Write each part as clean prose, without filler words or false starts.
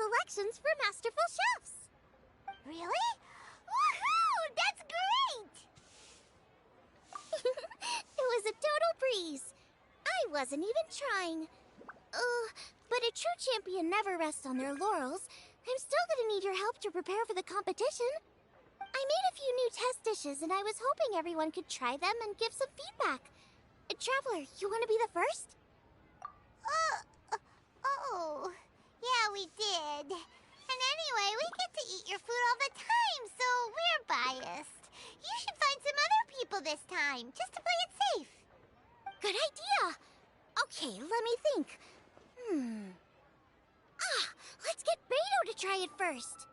selections for masterful chefs. Really? Woohoo! That's great! It was a total breeze. I wasn't even trying. But a true champion never rests on their laurels. I'm still gonna need your help to prepare for the competition. I made a few new test dishes, and I was hoping everyone could try them and give some feedback. Traveler, you want to be the first? Oh, yeah, we did. And anyway, we get to eat your food all the time, so we're biased. You should find some other people this time, just to play it safe. Good idea. Okay, let me think. Let's get Beto to try it first.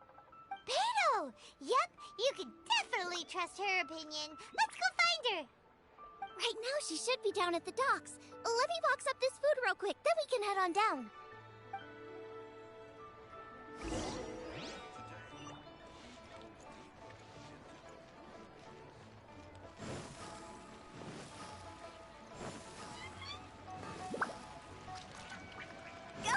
Beto! Yep, you can definitely trust her opinion. Let's go find her. Right now, she should be down at the docks. Let me box up this food real quick, then we can head on down. Go!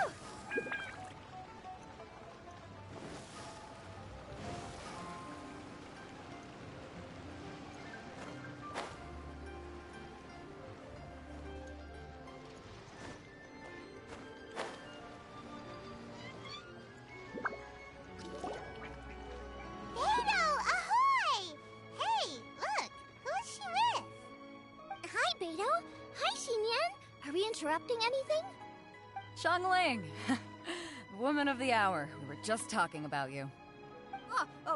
Are we interrupting anything? Xiangling! Woman of the hour. We were just talking about you.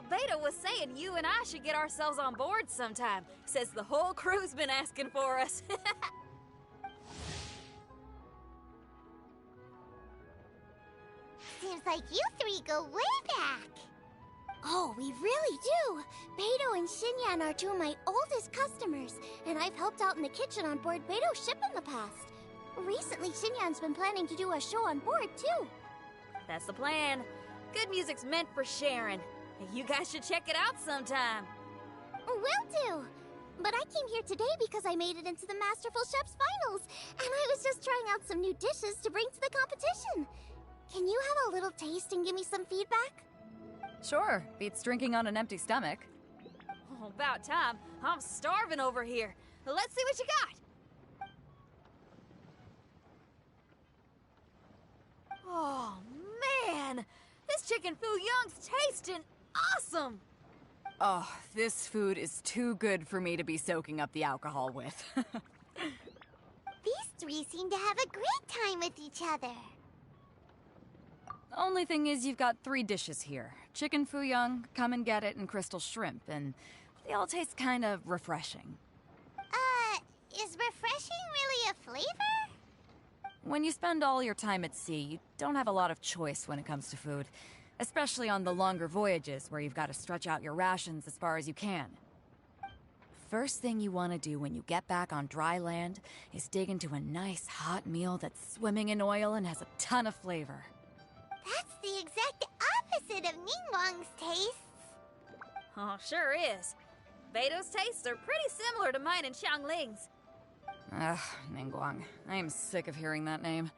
Beta was saying you and I should get ourselves on board sometime. Says the whole crew's been asking for us. Seems like you three go way back. Oh, we really do! Beto and Xinyan are two of my oldest customers, and I've helped out in the kitchen on board Beto's ship in the past. Recently, Xinyan's been planning to do a show on board, too. That's the plan. Good music's meant for sharing. You guys should check it out sometime. Will do! But I came here today because I made it into the Masterful Chef's finals, and I was just trying out some new dishes to bring to the competition. Can you have a little taste and give me some feedback? Sure, beats drinking on an empty stomach. Oh, about time. I'm starving over here. Let's see what you got. Oh, man! This chicken foo young's tasting awesome! Oh, this food is too good for me to be soaking up the alcohol with. These three seem to have a great time with each other. Only thing is you've got 3 dishes here. Chicken foo young, come and get it, and crystal shrimp, and they all taste kind of refreshing. Is refreshing really a flavor? When you spend all your time at sea, you don't have a lot of choice when it comes to food. Especially on the longer voyages, where you've got to stretch out your rations as far as you can. First thing you want to do when you get back on dry land is dig into a nice hot meal that's swimming in oil and has a ton of flavor. That's the exact opposite of Ningguang's tastes. Oh, sure is. Beto's tastes are pretty similar to mine and Xiangling's. Ugh, Ningguang. I am sick of hearing that name.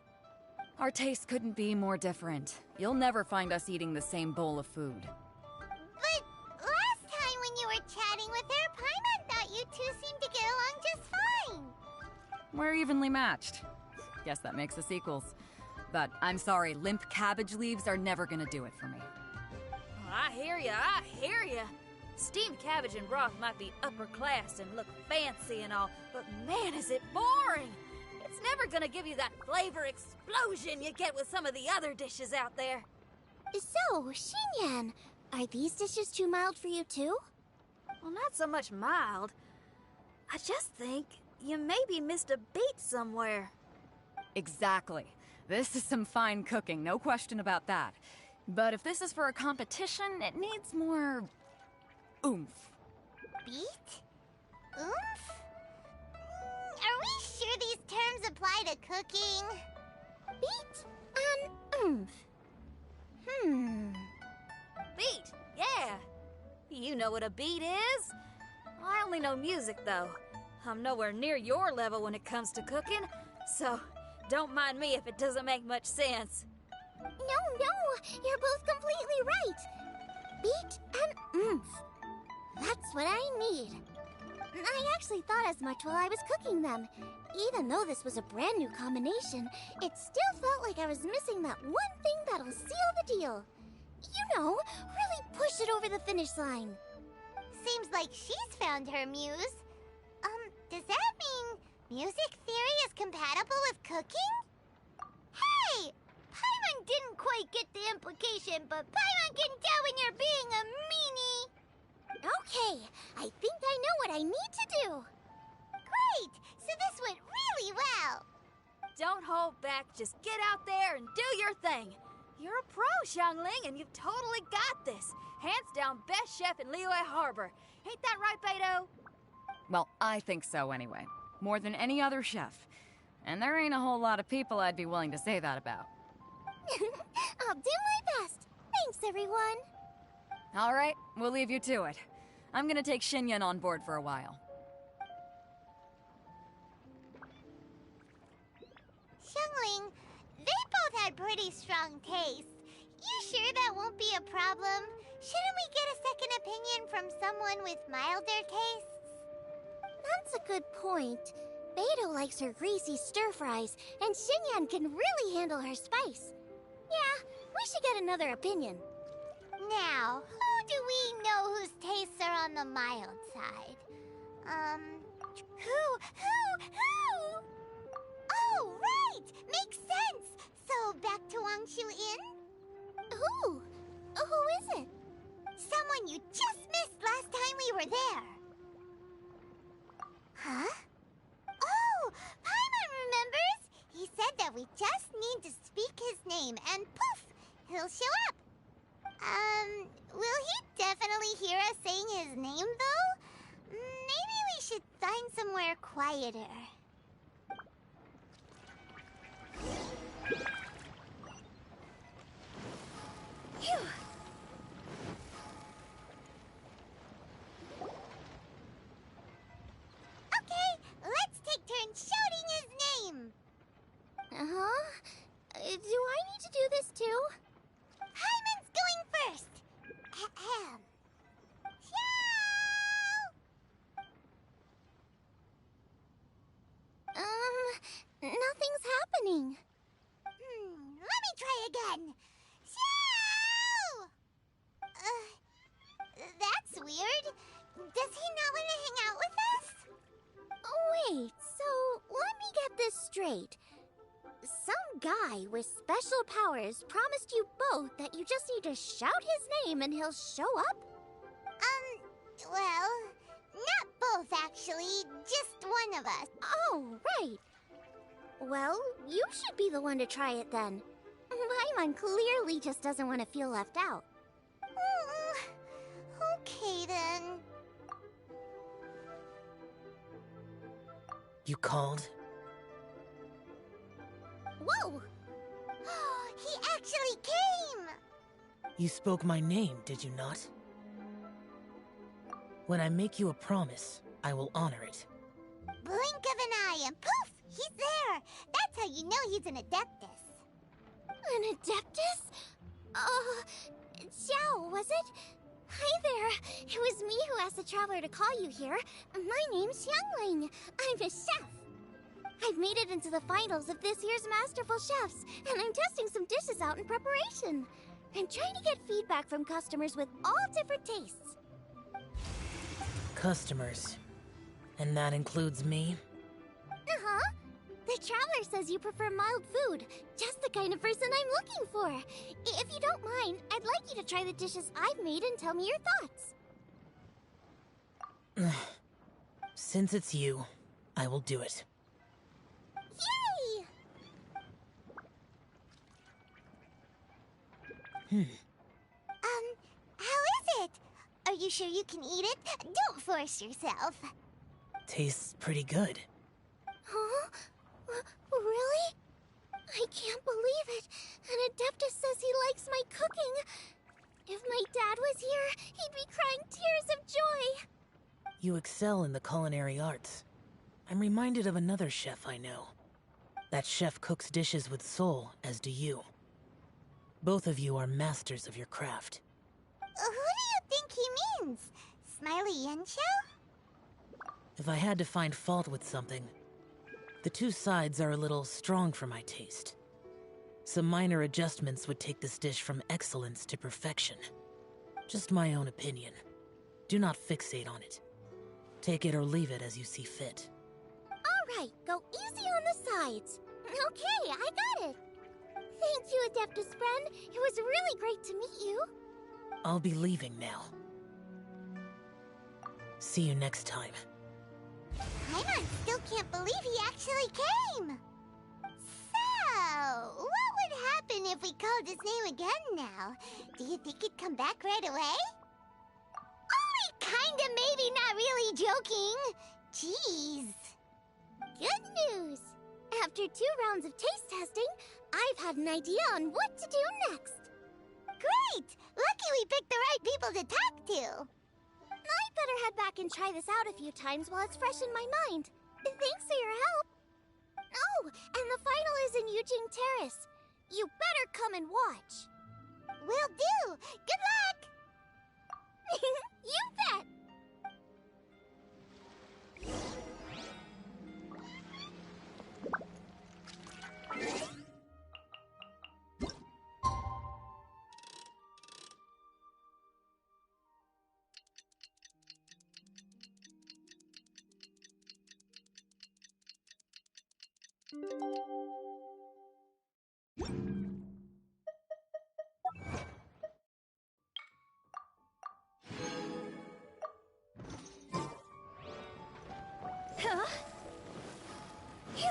Our tastes couldn't be more different. You'll never find us eating the same bowl of food. But last time when you were chatting with her, Paimon thought you two seemed to get along just fine. We're evenly matched. Guess that makes us equals. But I'm sorry, limp cabbage leaves are never gonna do it for me. I hear ya. Steamed cabbage and broth might be upper class and look fancy and all, but man, is it boring! It's never gonna give you that flavor explosion you get with some of the other dishes out there. So, Xinyan, are these dishes too mild for you too? Well, not so much mild. I just think you maybe missed a beat somewhere. Exactly. This is some fine cooking, no question about that. But if this is for a competition, it needs more oomph. Beat? Oomph? Are we sure these terms apply to cooking? Beat and oomph. Beat, yeah. You know what a beat is. I only know music, though. I'm nowhere near your level when it comes to cooking, so don't mind me if it doesn't make much sense. No, you're both completely right. Beat and oomph. That's what I need. I actually thought as much while I was cooking them. Even though this was a brand new combination, it still felt like I was missing that one thing that'll seal the deal. You know, really push it over the finish line. Seems like she's found her muse. Does that mean music theory is compatible with cooking? Hey! Paimon didn't quite get the implication, but Paimon can tell when you're being a meanie. Okay, I think I know what I need to do. Great! So this went really well. Don't hold back, just get out there and do your thing. You're a pro, Xiangling, and you've totally got this. Hands down, best chef in Liyue Harbor. Ain't that right, Beto? Well, I think so anyway. More than any other chef. And there ain't a whole lot of people I'd be willing to say that about. I'll do my best. Thanks, everyone. All right, we'll leave you to it. I'm gonna take Xinyan on board for a while. Xiangling, they both had pretty strong tastes. You sure that won't be a problem? Shouldn't we get a second opinion from someone with milder tastes? That's a good point. Beto likes her greasy stir-fries, and Xinyan can really handle her spice. Yeah, we should get another opinion. Now, who do we know whose tastes are on the mild side? Who? Oh, right! Makes sense! So, back to Wangshu Inn? Who? Who is it? Someone you just missed last time we were there. Huh? Oh, Paimon remembers! He said that we just need to speak his name, and poof! He'll show up. Will he definitely hear us saying his name, though? Maybe we should find somewhere quieter. Phew. Okay, let's take turns shouting his name. Uh-huh. Do I need to do this too? Hyman's going first. Ahem. Nothing's happening. Let me try again. Xiao! That's weird. Does he not want to hang out with us? Wait, so let me get this straight. Some guy with special powers promised you both that you just need to shout his name and he'll show up? Well, not both actually, just one of us. Oh, right. Well, you should be the one to try it then. Paimon clearly just doesn't want to feel left out. Okay then. You called? Whoa! He actually came! You spoke my name, did you not? When I make you a promise, I will honor it. Blink of an eye and poof! He's there! That's how you know he's an Adeptus. An Adeptus? Xiao, was it? Hi there. It was me who asked the Traveler to call you here. My name's Xiangling. I'm a chef. I've made it into the finals of this year's Masterful Chefs, and I'm testing some dishes out in preparation. I'm trying to get feedback from customers with all different tastes. Customers. And that includes me? Uh-huh. The Traveler says you prefer mild food, just the kind of person I'm looking for. If you don't mind, I'd like you to try the dishes I've made and tell me your thoughts. Since it's you, I will do it. Yay! How is it? Are you sure you can eat it? Don't force yourself. Tastes pretty good. Huh? Really? I can't believe it. An Adeptus says he likes my cooking. If my dad was here, he'd be crying tears of joy. You excel in the culinary arts. I'm reminded of another chef I know. That chef cooks dishes with soul, as do you. Both of you are masters of your craft. Who do you think he means? Smiley Yensho? If I had to find fault with something, the two sides are a little strong for my taste. Some minor adjustments would take this dish from excellence to perfection. Just my own opinion. Do not fixate on it. Take it or leave it as you see fit. Alright, go easy on the sides. Okay, I got it. Thank you, Adeptus friend. It was really great to meet you. I'll be leaving now. See you next time. Paimon still can't believe he actually came! So, what would happen if we called his name again now? Do you think he'd come back right away? Only kinda, maybe, not really joking. Jeez. Good news! After 2 rounds of taste testing, I've had an idea on what to do next. Great! Lucky we picked the right people to talk to. I'd better head back and try this out a few times while it's fresh in my mind. Thanks for your help. Oh, and the final is in Eugene Terrace. You better come and watch. Will do. Good luck! You bet! Huh? Phew.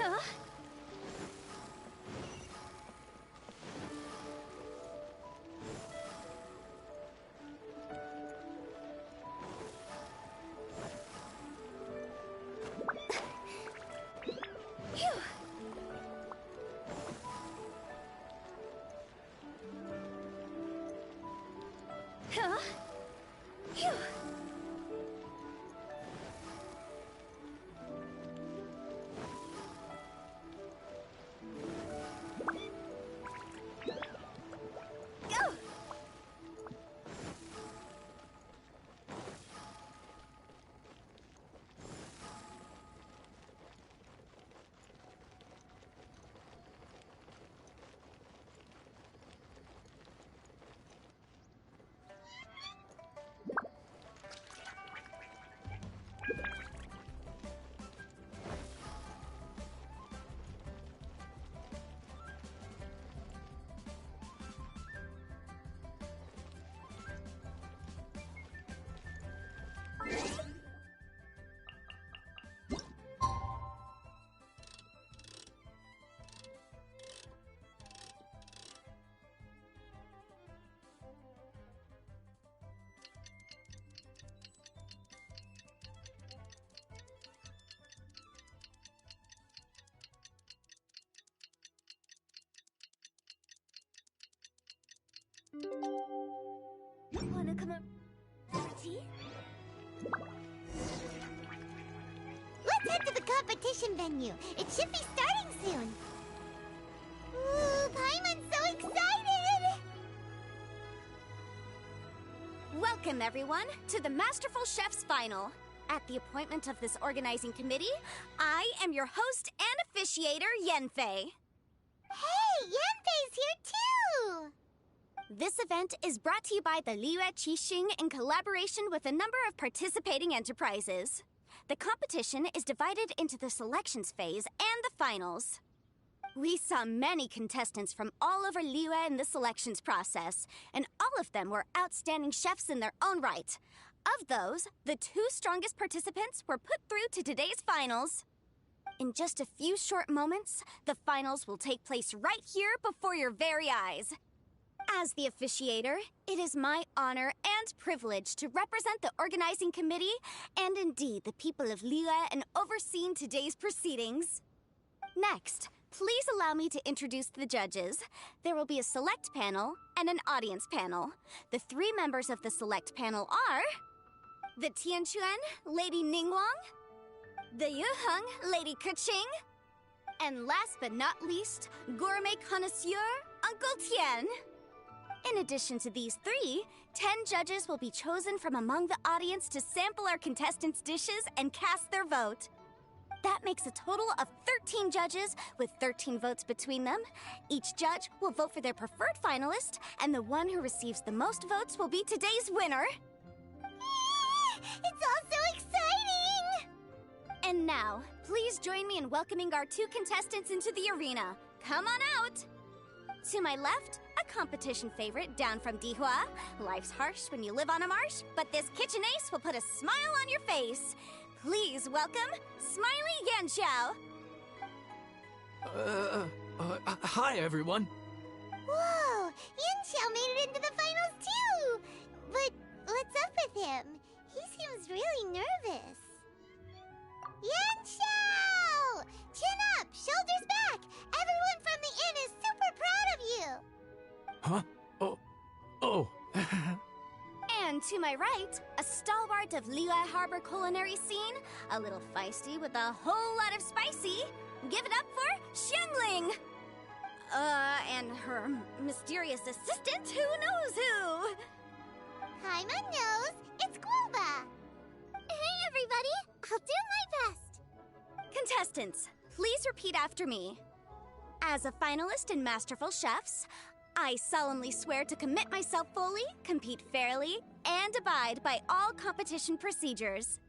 Huh? Phew. Huh? Phew. Go! Wanna come up for tea? Let's head to the competition venue. It should be starting soon. Ooh, Paimon's so excited! Welcome, everyone, to the Masterful Chef's Final. At the appointment of this organizing committee, I am your host and officiator, Yenfei. Hey, Yanfei's here too! This event is brought to you by the Liyue Qixing in collaboration with a number of participating enterprises. The competition is divided into the selections phase and the finals. We saw many contestants from all over Liyue in the selections process, and all of them were outstanding chefs in their own right. Of those, the 2 strongest participants were put through to today's finals. In just a few short moments, the finals will take place right here before your very eyes. As the officiator, it is my honor and privilege to represent the organizing committee and indeed the people of Liyue in overseeing today's proceedings. Next, please allow me to introduce the judges. There will be a select panel and an audience panel. The 3 members of the select panel are the Tianquan, Lady Ningguang, the Yuheng, Lady Keqing, and last but not least, gourmet connoisseur, Uncle Tian. In addition to these 3, 10 judges will be chosen from among the audience to sample our contestants' dishes and cast their vote. That makes a total of 13 judges, with 13 votes between them. Each judge will vote for their preferred finalist, and the one who receives the most votes will be today's winner. It's all so exciting! And now, please join me in welcoming our 2 contestants into the arena. Come on out! To my left, a competition favorite down from Dihua. Life's harsh when you live on a marsh, but this kitchen ace will put a smile on your face. Please welcome Smiley Yanxiao. Hi everyone. Whoa! Yanxiao made it into the finals too! But what's up with him? He seems really nervous. Yanxiao! Chin up! Shoulders back! Everyone from the inn is super proud of you! Huh? Oh. And to my right, a stalwart of Liyue Harbor culinary scene, a little feisty with a whole lot of spicy. Give it up for Xiangling! And her mysterious assistant, who knows who? Paimon knows! It's Guoba! Hey, everybody! I'll do my best! Contestants, please repeat after me. As a finalist in Masterful Chefs, I solemnly swear to commit myself fully, compete fairly, and abide by all competition procedures.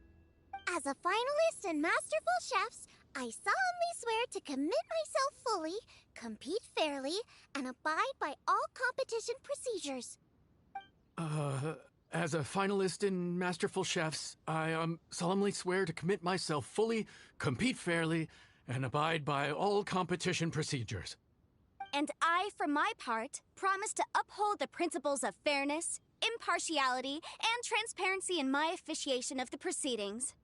As a finalist in Masterful Chefs, I solemnly swear to commit myself fully, compete fairly, and abide by all competition procedures. As a finalist in Masterful Chefs, I solemnly swear to commit myself fully, compete fairly, and abide by all competition procedures. And I, for my part, promise to uphold the principles of fairness, impartiality, and transparency in my officiation of the proceedings.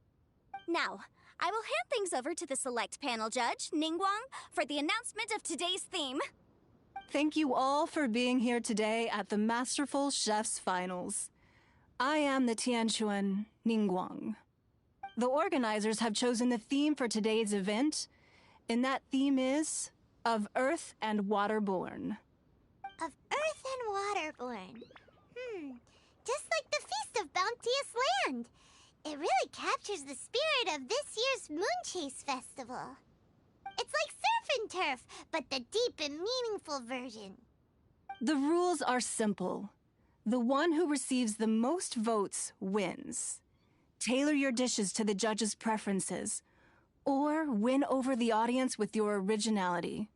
Now, I will hand things over to the select panel judge, Ningguang, for the announcement of today's theme. Thank you all for being here today at the Masterful Chefs Finals. I am the Tianquan Ningguang. The organizers have chosen the theme for today's event, and that theme is of Earth and Waterborn. Of Earth and Waterborn. Just like the Feast of Bounteous Land. It really captures the spirit of this year's Moon Chase Festival. It's like surf and turf, but the deep and meaningful version. The rules are simple. The one who receives the most votes wins. Tailor your dishes to the judges' preferences, or win over the audience with your originality.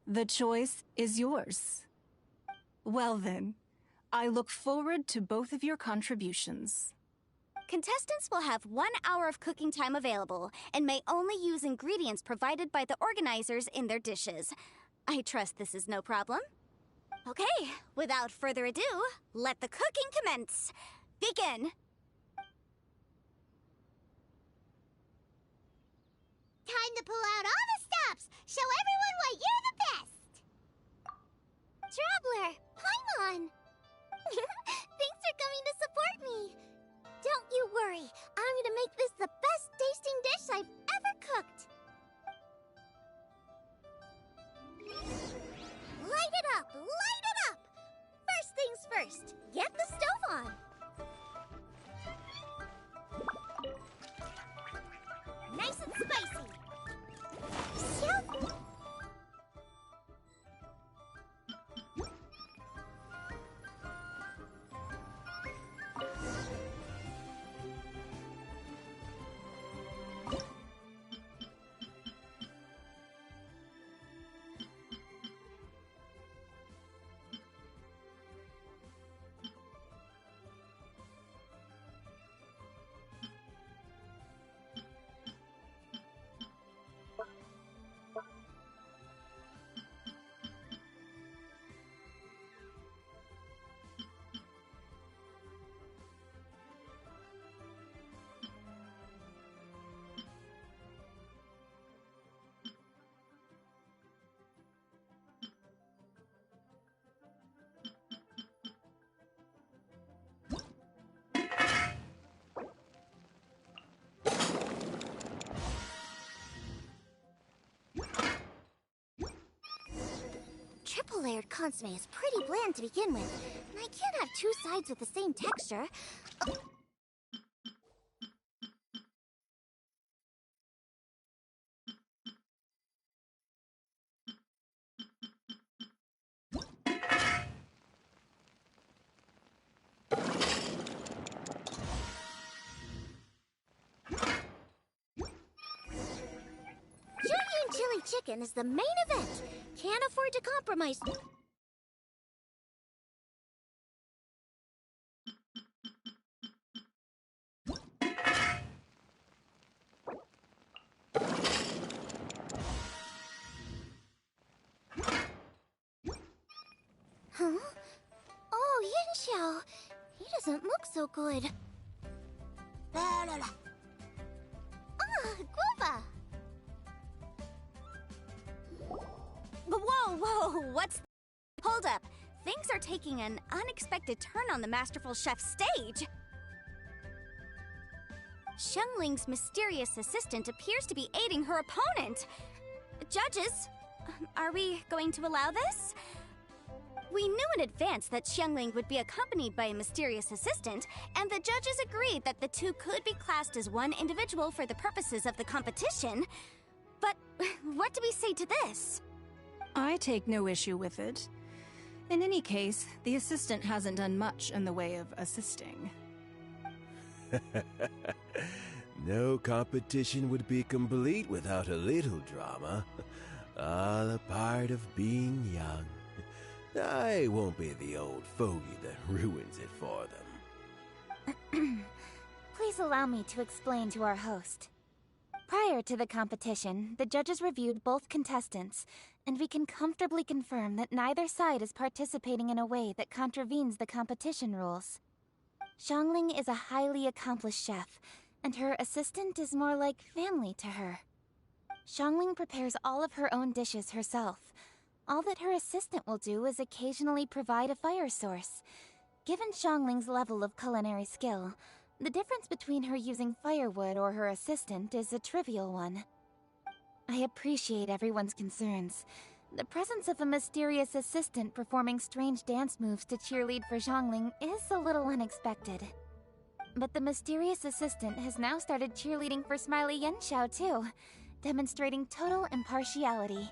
The choice is yours. Well then, I look forward to both of your contributions. Contestants will have 1 hour of cooking time available and may only use ingredients provided by the organizers in their dishes. I trust this is no problem. Okay, without further ado, let the cooking commence. Begin! Time to pull out all the stops! Show everyone why you're the best! Traveler, Paimon! Thanks for coming to support me. Don't you worry, I'm gonna make this the best tasting dish I've ever cooked. Light it up! Light it up! First things first, get the stove on. Nice and spicy. consomme is pretty bland to begin with, and I can't have two sides with the same texture. Julian Chili Chicken is the main event. Can't afford to compromise. Huh? Oh, Yin Xiao. He doesn't look so good. Ah, Guava! Whoa, what's... Hold up. Things are taking an unexpected turn on the Masterful Chef's stage. Xiangling's mysterious assistant appears to be aiding her opponent. Judges, are we going to allow this? We knew in advance that Xiangling would be accompanied by a mysterious assistant, and the judges agreed that the two could be classed as one individual for the purposes of the competition. But what do we say to this? I take no issue with it. In any case, the assistant hasn't done much in the way of assisting. No competition would be complete without a little drama. All a part of being young. I won't be the old fogey that ruins it for them. Please allow me to explain to our host. Prior to the competition, the judges reviewed both contestants, and we can comfortably confirm that neither side is participating in a way that contravenes the competition rules. Xiangling is a highly accomplished chef, and her assistant is more like family to her. Xiangling prepares all of her own dishes herself. All that her assistant will do is occasionally provide a fire source. Given Xiangling's level of culinary skill, the difference between her using firewood or her assistant is a trivial one. I appreciate everyone's concerns. The presence of a mysterious assistant performing strange dance moves to cheerlead for Xiangling is a little unexpected. But the mysterious assistant has now started cheerleading for Smiley Yenxiao too, demonstrating total impartiality.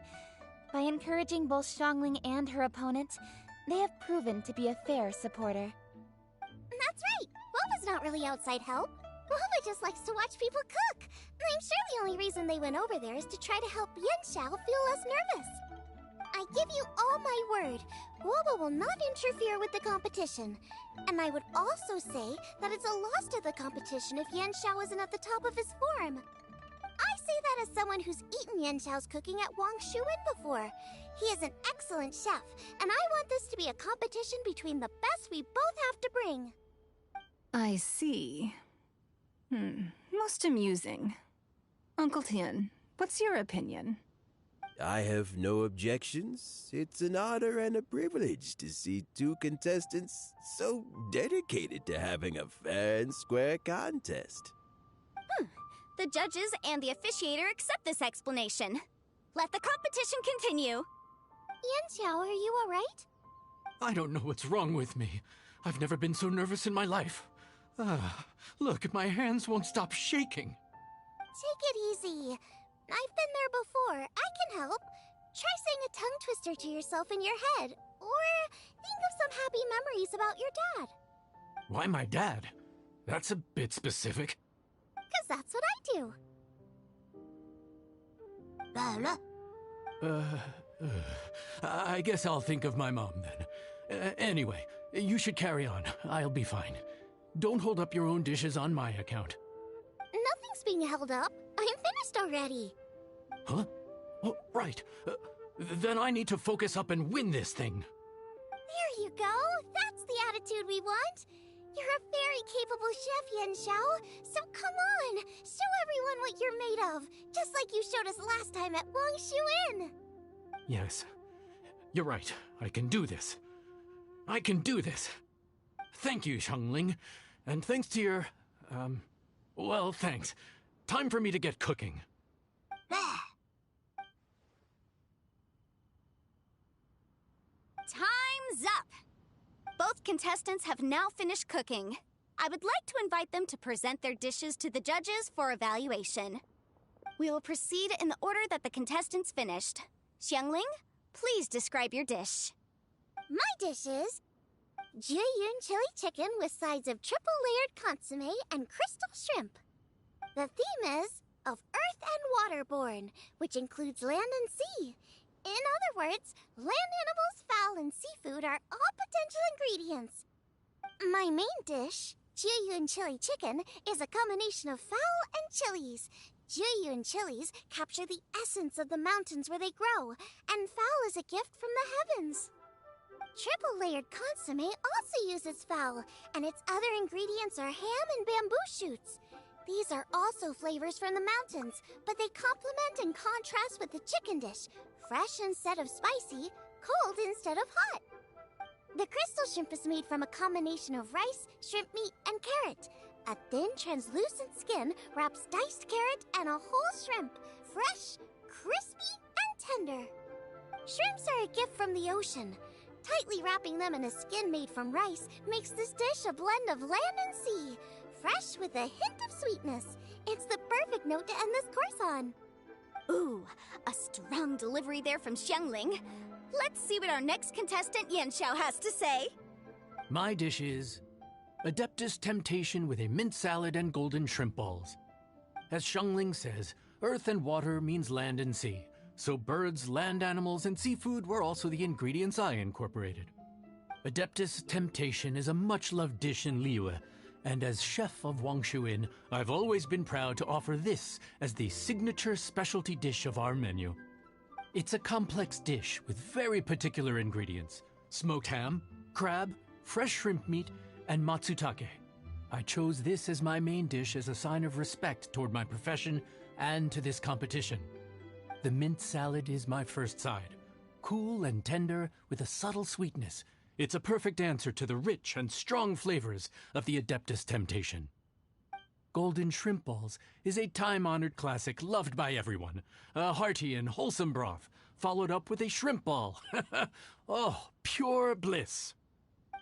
By encouraging both Xiangling and her opponent, they have proven to be a fair supporter. That's right! Woba's not really outside help. Woba just likes to watch people cook. I'm sure the only reason they went over there is to try to help Yenxiao feel less nervous. I give you all my word, Woba will not interfere with the competition. And I would also say that it's a loss to the competition if Yenxiao isn't at the top of his form. I say that as someone who's eaten Yenxiao's cooking at Wang Shuwen before. He is an excellent chef, and I want this to be a competition between the best we both have to bring. I see. Most amusing. Uncle Tian, what's your opinion? I have no objections. It's an honor and a privilege to see two contestants so dedicated to having a fair and square contest. The judges and the officiator accept this explanation. Let the competition continue. Yenxiao, are you alright? I don't know what's wrong with me. I've never been so nervous in my life. Look, my hands won't stop shaking. Take it easy. I've been there before. I can help. Try saying a tongue twister to yourself in your head. Or think of some happy memories about your dad. Why my dad? That's a bit specific. 'Cause that's what I do. I guess I'll think of my mom then. Anyway, you should carry on. I'll be fine. Don't hold up your own dishes on my account. Nothing's being held up. I'm finished already. Huh? Oh, right. Then I need to focus up and win this thing. There you go. That's the attitude we want. You're a very capable chef, Yenxiao. So come on, show everyone what you're made of, just like you showed us last time at Wang Shuwen. Yes, you're right. I can do this. I can do this. Thank you, Xiangling. And thanks to your, well, thanks. Time for me to get cooking. Both contestants have now finished cooking. I would like to invite them to present their dishes to the judges for evaluation. We will proceed in the order that the contestants finished. Xiangling, please describe your dish. My dish is Jiyun chili chicken with sides of triple-layered consommé and crystal shrimp. The theme is of earth and waterborne, which includes land and sea. In other words, land animals, fowl, and seafood are all potential ingredients. My main dish, Jiyun chili chicken, is a combination of fowl and chilies. Jiyun chilies capture the essence of the mountains where they grow, and fowl is a gift from the heavens. Triple-layered consommé also uses fowl, and its other ingredients are ham and bamboo shoots. These are also flavors from the mountains, but they complement and contrast with the chicken dish, fresh instead of spicy, cold instead of hot. The crystal shrimp is made from a combination of rice, shrimp meat, and carrot. A thin, translucent skin wraps diced carrot and a whole shrimp, fresh, crispy, and tender. Shrimps are a gift from the ocean. Tightly wrapping them in a skin made from rice makes this dish a blend of land and sea, fresh with a hint of sweetness. It's the perfect note to end this course on. Ooh, a strong delivery there from Xiangling. Let's see what our next contestant Yanxiao has to say. My dish is Adeptus Temptation with a mint salad and golden shrimp balls. As Xiangling says, earth and water means land and sea. So birds, land animals, and seafood were also the ingredients I incorporated. Adeptus Temptation is a much-loved dish in Liyue, and as chef of Wangshu Inn, I've always been proud to offer this as the signature specialty dish of our menu. It's a complex dish with very particular ingredients: smoked ham, crab, fresh shrimp meat, and matsutake. I chose this as my main dish as a sign of respect toward my profession and to this competition. The mint salad is my first side. Cool and tender with a subtle sweetness, it's a perfect answer to the rich and strong flavors of the Adeptus Temptation. Golden shrimp balls is a time-honored classic loved by everyone. A hearty and wholesome broth, followed up with a shrimp ball. Oh, pure bliss.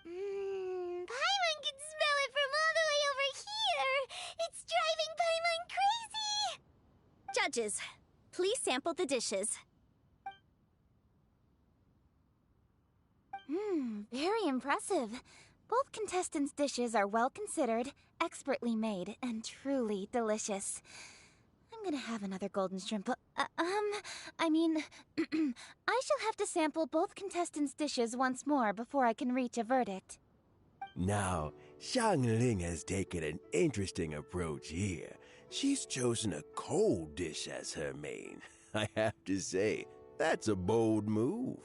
Paimon can smell it from all the way over here! It's driving Paimon crazy! Judges, please sample the dishes. Very impressive. Both contestants' dishes are well considered, expertly made, and truly delicious. I'm gonna have another golden shrimp. I shall have to sample both contestants' dishes once more before I can reach a verdict. Now, Xiangling has taken an interesting approach here. She's chosen a cold dish as her main. I have to say, that's a bold move.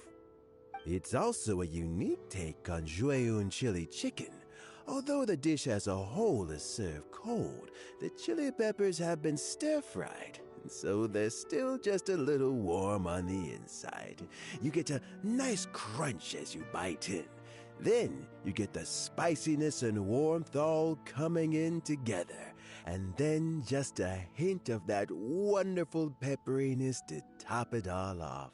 It's also a unique take on Jueyun chili chicken. Although the dish as a whole is served cold, the chili peppers have been stir-fried, so they're still just a little warm on the inside. You get a nice crunch as you bite in. Then you get the spiciness and warmth all coming in together. And then just a hint of that wonderful pepperiness to top it all off.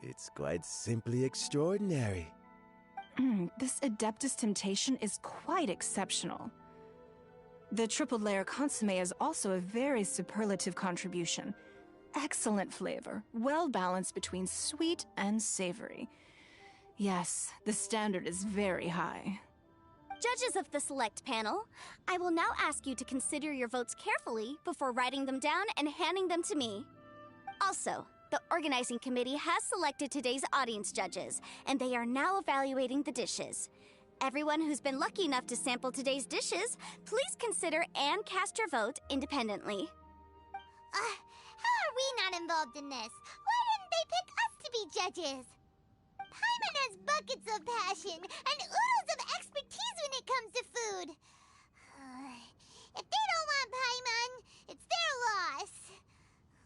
It's quite simply extraordinary. This Adeptus Temptation is quite exceptional. The triple layer consommé is also a very superlative contribution. Excellent flavor, well balanced between sweet and savory. Yes, the standard is very high. Judges of the select panel, I will now ask you to consider your votes carefully before writing them down and handing them to me. Also, the organizing committee has selected today's audience judges, and they are now evaluating the dishes. Everyone who's been lucky enough to sample today's dishes, please consider and cast your vote independently. How are we not involved in this? Why didn't they pick us to be judges? Paimon has buckets of passion and oodles of expertise when it comes to food. If they don't want Paimon, it's their loss.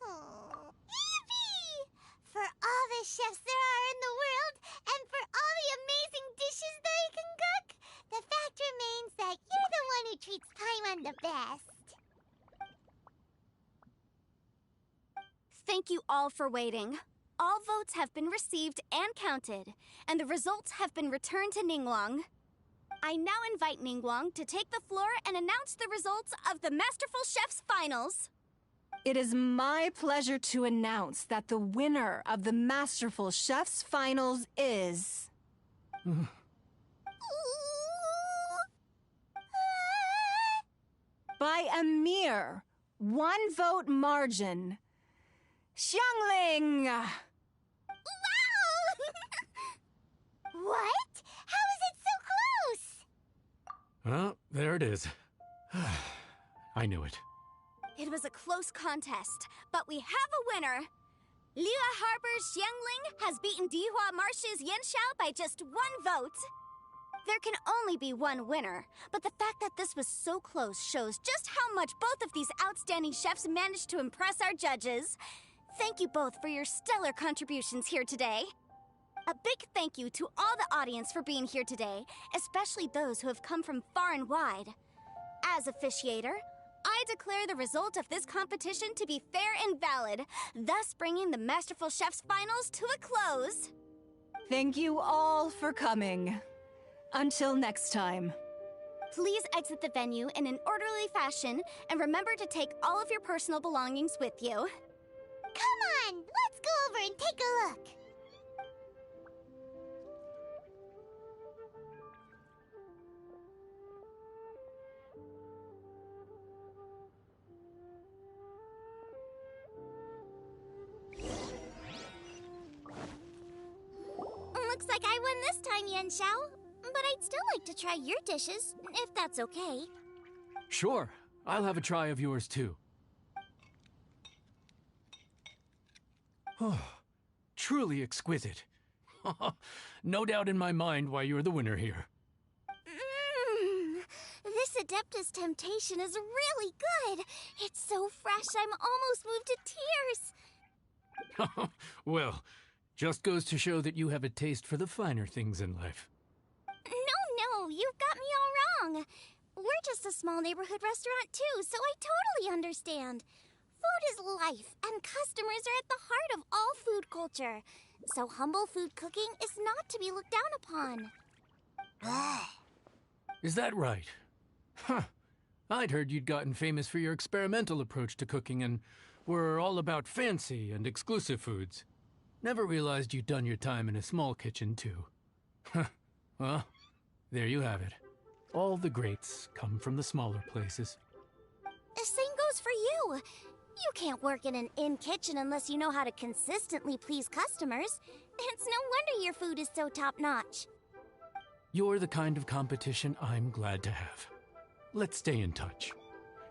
Yippee! For all the chefs there are in the world, and for all the amazing dishes they can cook, the fact remains that you're the one who treats Paimon the best. Thank you all for waiting. all votes have been received and counted, and the results have been returned to Ningguang. I now invite Ningguang to take the floor and announce the results of the Masterful Chef's Finals. It is my pleasure to announce that the winner of the Masterful Chef's Finals is... by a mere 1-vote margin, Xiangling! Wow! What? How is it so close? Well, there it is. I knew it. It was a close contest, but we have a winner. Liyue Harbor's Xiangling has beaten Dihua Marsh's Yanxiao by just 1 vote. There can only be one winner, but the fact that this was so close shows just how much both of these outstanding chefs managed to impress our judges. Thank you both for your stellar contributions here today. A big thank you to all the audience for being here today, especially those who have come from far and wide. As officiator, I declare the result of this competition to be fair and valid, thus bringing the Masterful Chef's Finals to a close. Thank you all for coming. Until next time. Please exit the venue in an orderly fashion, and remember to take all of your personal belongings with you. Come on, let's go over and take a look. Looks like I won this time, Yanxiao. But I'd still like to try your dishes, if that's okay. Sure. I'll have a try of yours, too. Oh, truly exquisite. No doubt in my mind why you're the winner here. This Adeptus Temptation is really good. It's so fresh, I'm almost moved to tears. Well, just goes to show that you have a taste for the finer things in life. No, you've got me all wrong. We're just a small neighborhood restaurant too, so I totally understand. Food is life, and customers are at the heart of all food culture. So humble food cooking is not to be looked down upon. Is that right? Huh. I'd heard you'd gotten famous for your experimental approach to cooking and were all about fancy and exclusive foods. Never realized you'd done your time in a small kitchen, too. Huh. Well, there you have it. All the greats come from the smaller places. The same goes for you. You can't work in an inn kitchen unless you know how to consistently please customers. It's no wonder your food is so top-notch. You're the kind of competition I'm glad to have. Let's stay in touch.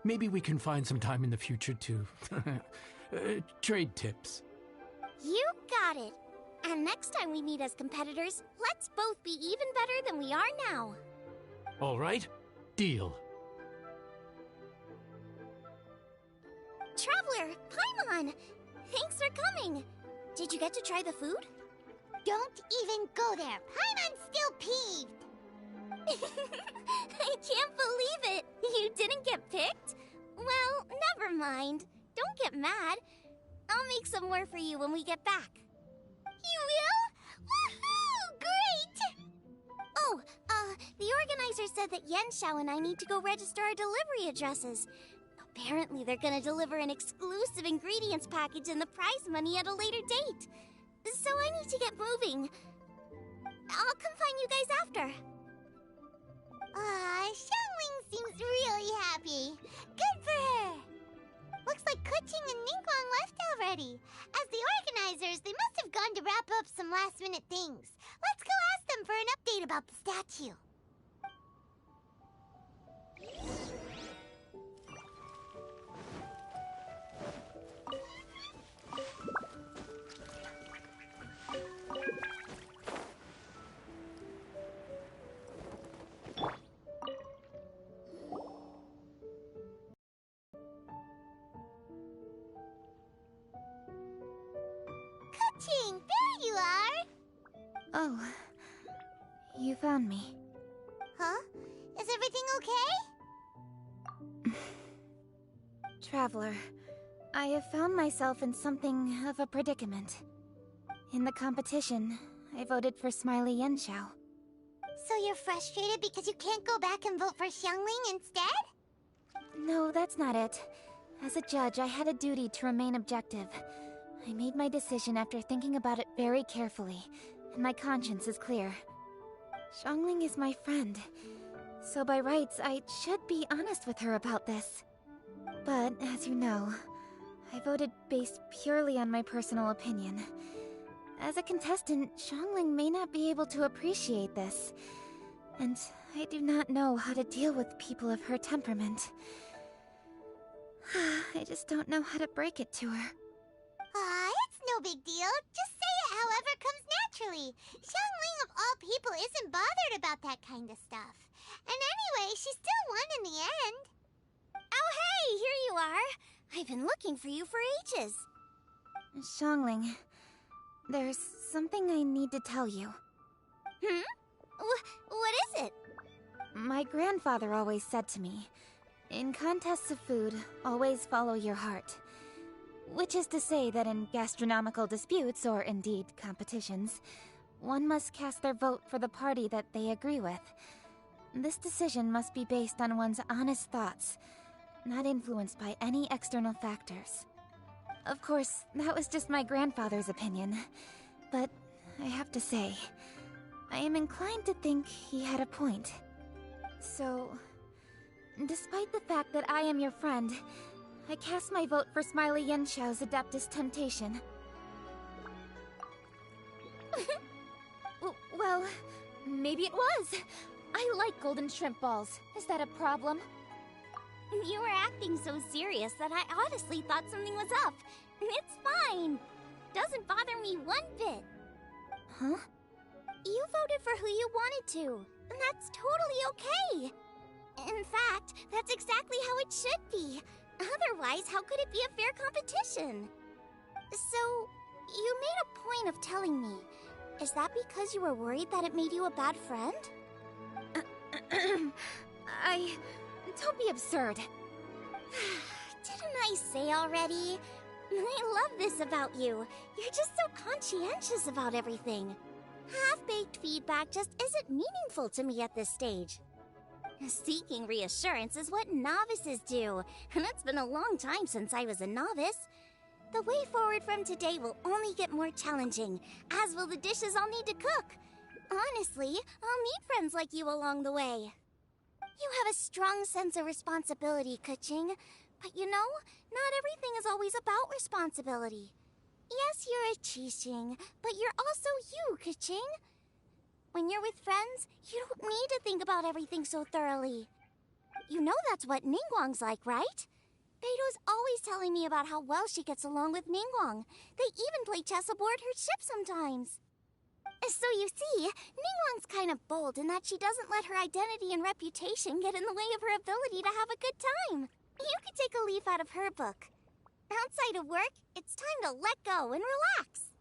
Maybe we can find some time in the future to trade tips. You got it. And next time we meet as competitors, let's both be even better than we are now. All right? Deal. Traveler, Paimon! Thanks for coming. Did you get to try the food? Don't even go there. Paimon's still peeved. I can't believe it. You didn't get picked? Well, never mind. Don't get mad. I'll make some more for you when we get back. You will? Woohoo! Great! Oh, the organizer said that Yanxiao and I need to go register our delivery addresses. Apparently they're gonna deliver an exclusive ingredients package and the prize money at a later date. So I need to get moving. I'll come find you guys after. Xiangling seems really happy. Good for her. Looks like Kuching and Ningguang left already. As the organizers, they must have gone to wrap up some last-minute things. Let's go ask them for an update about the statue. Kuching, there you are! Oh, you found me. Huh? Is everything okay? Traveler, I have found myself in something of a predicament. In the competition, I voted for Smiley Yenshao. So you're frustrated because you can't go back and vote for Xiangling instead? No, that's not it. As a judge, I had a duty to remain objective. I made my decision after thinking about it very carefully, and my conscience is clear. Xiangling is my friend, so by rights, I should be honest with her about this. But, as you know, I voted based purely on my personal opinion. As a contestant, Xiangling may not be able to appreciate this, and I do not know how to deal with people of her temperament. I just don't know how to break it to her. It's no big deal. Just say it however comes naturally. Xiangling of all people isn't bothered about that kind of stuff. And anyway, she still won in the end. Oh hey, here you are! I've been looking for you for ages. Xiangling, there's something I need to tell you. What is it? My grandfather always said to me, in contests of food, always follow your heart. Which is to say that in gastronomical disputes, or indeed competitions, one must cast their vote for the party that they agree with. This decision must be based on one's honest thoughts, not influenced by any external factors. Of course, that was just my grandfather's opinion, but I have to say, I am inclined to think he had a point. So, despite the fact that I am your friend, I cast my vote for Smiley Yenshao's Adeptus Temptation. Well, maybe it was. I like golden shrimp balls. Is that a problem? You were acting so serious that I honestly thought something was up. It's fine. Doesn't bother me one bit. Huh? You voted for who you wanted to, and that's totally okay. In fact, that's exactly how it should be. Otherwise, how could it be a fair competition? So, you made a point of telling me. Is that because you were worried that it made you a bad friend? Don't be absurd. Didn't I say already? I love this about you. You're just so conscientious about everything. Half-baked feedback just isn't meaningful to me at this stage. Seeking reassurance is what novices do, and it's been a long time since I was a novice. The way forward from today will only get more challenging, as will the dishes I'll need to cook. Honestly, I'll need friends like you along the way. You have a strong sense of responsibility, Keqing, but you know, not everything is always about responsibility. Yes, you're a Qixing, but you're also you, Keqing. When you're with friends, you don't need to think about everything so thoroughly. You know that's what Ningguang's like, right? Beto's always telling me about how well she gets along with Ningguang. They even play chess aboard her ship sometimes. So you see, Ningguang's kind of bold in that she doesn't let her identity and reputation get in the way of her ability to have a good time. You could take a leaf out of her book. Outside of work, it's time to let go and relax.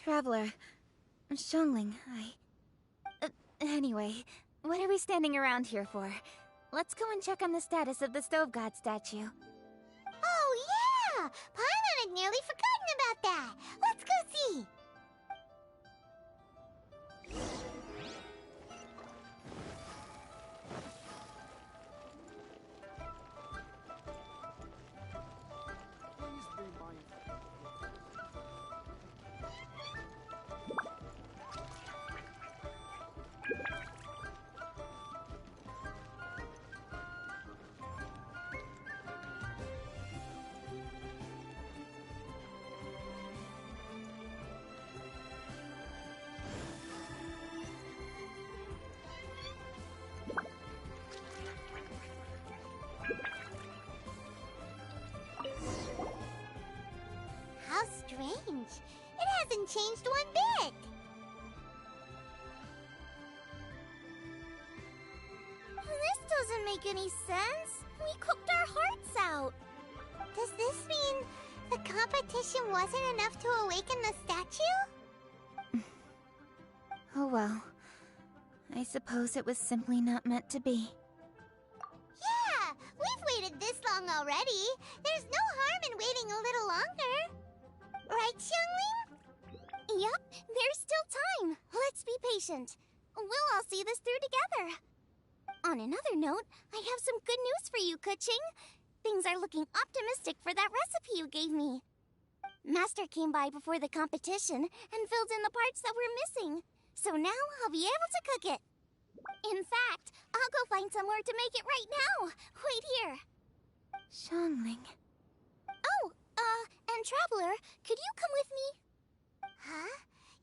Traveler, Xiangling, anyway, what are we standing around here for? Let's go and check on the status of the Stove God statue. Oh yeah! Paimon had nearly forgotten about that. Let's go see. How strange. It hasn't changed one bit. This doesn't make any sense. We cooked our hearts out. Does this mean the competition wasn't enough to awaken the statue? Oh well. I suppose it was simply not meant to be. Yeah, we've waited this long already. There's no harm in waiting a little longer. impatient. We'll all see this through together. On another note, I have some good news for you, Kuching. Things are looking optimistic for that recipe you gave me. Master came by before the competition and filled in the parts that were missing. So now I'll be able to cook it. In fact, I'll go find somewhere to make it right now. Wait here. Xiangling. Oh, and Traveler, could you come with me? Huh?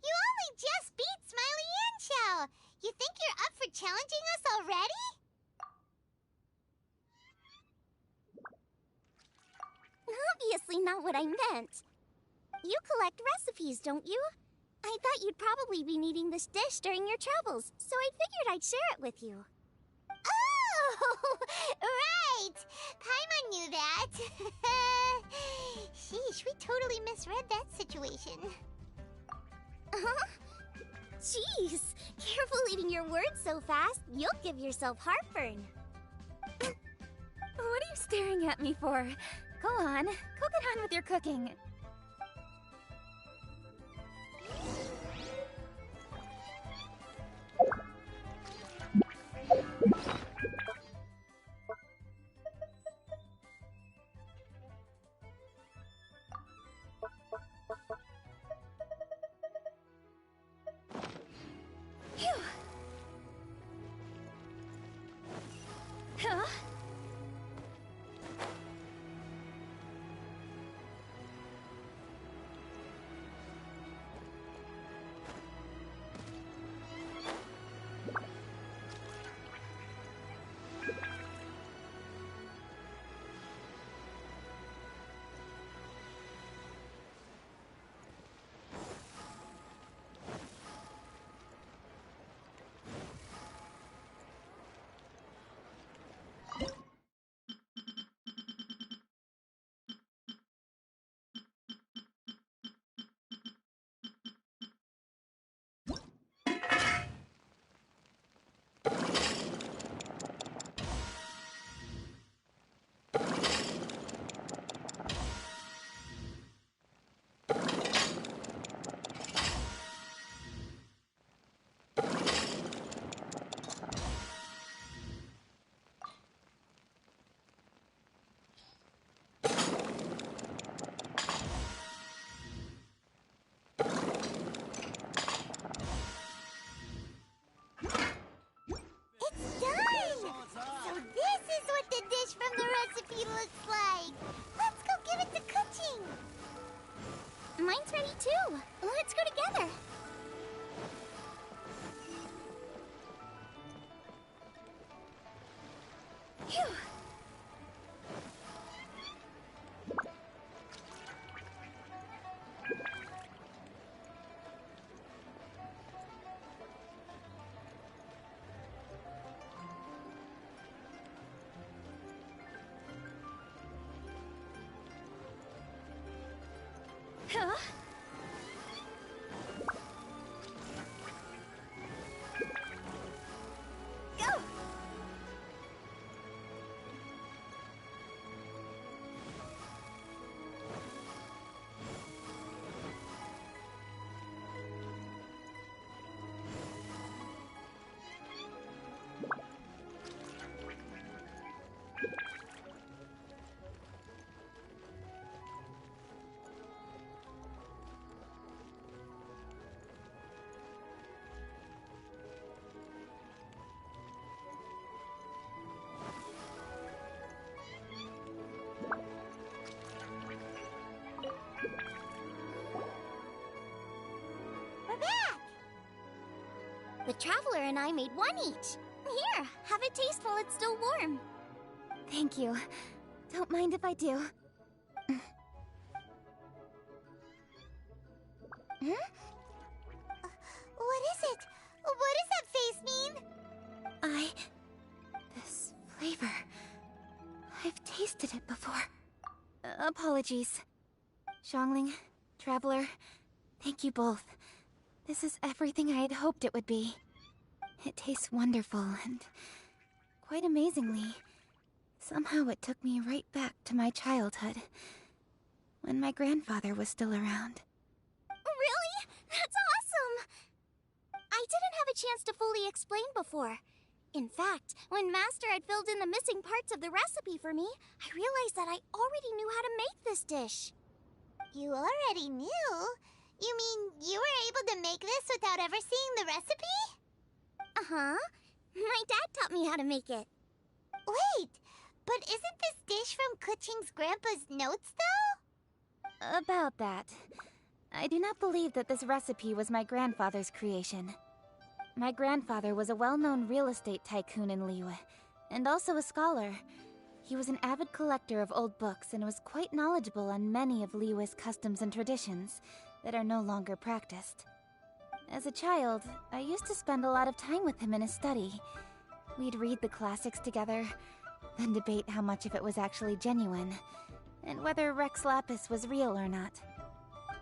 You only just beat Smiley and Xiao. You think you're up for challenging us already? Obviously not what I meant. You collect recipes, don't you? I thought you'd probably be needing this dish during your travels, so I figured I'd share it with you. Oh, right! Paimon knew that. Sheesh, we totally misread that situation. Huh? Jeez, careful eating your words so fast, you'll give yourself heartburn. What are you staring at me for? Go on, go get on with your cooking. Huh? From the recipe looks like. Let's go give it to Kuching. Mine's ready too. Let's go together. Phew. Huh? Go! The Traveler and I made one each. Here, have it taste while it's still warm. Thank you. Don't mind if I do. What is it? What does that face mean? This flavor... I've tasted it before. Apologies. Xiangling, Traveler, thank you both. This is everything I had hoped it would be. It tastes wonderful, and quite amazingly, somehow it took me right back to my childhood, when my grandfather was still around. Really? That's awesome! I didn't have a chance to fully explain before. In fact, when Master had filled in the missing parts of the recipe for me, I realized that I already knew how to make this dish. You already knew? You mean you were able to make this without ever seeing the recipe? Uh-huh. My dad taught me how to make it. Wait, but isn't this dish from Kuching's grandpa's notes, though? About that. I do not believe that this recipe was my grandfather's creation. My grandfather was a well-known real estate tycoon in Liyue, and also a scholar. He was an avid collector of old books and was quite knowledgeable on many of Liyue's customs and traditions that are no longer practiced. As a child, I used to spend a lot of time with him in his study. We'd read the classics together, then debate how much of it was actually genuine, and whether Rex Lapis was real or not.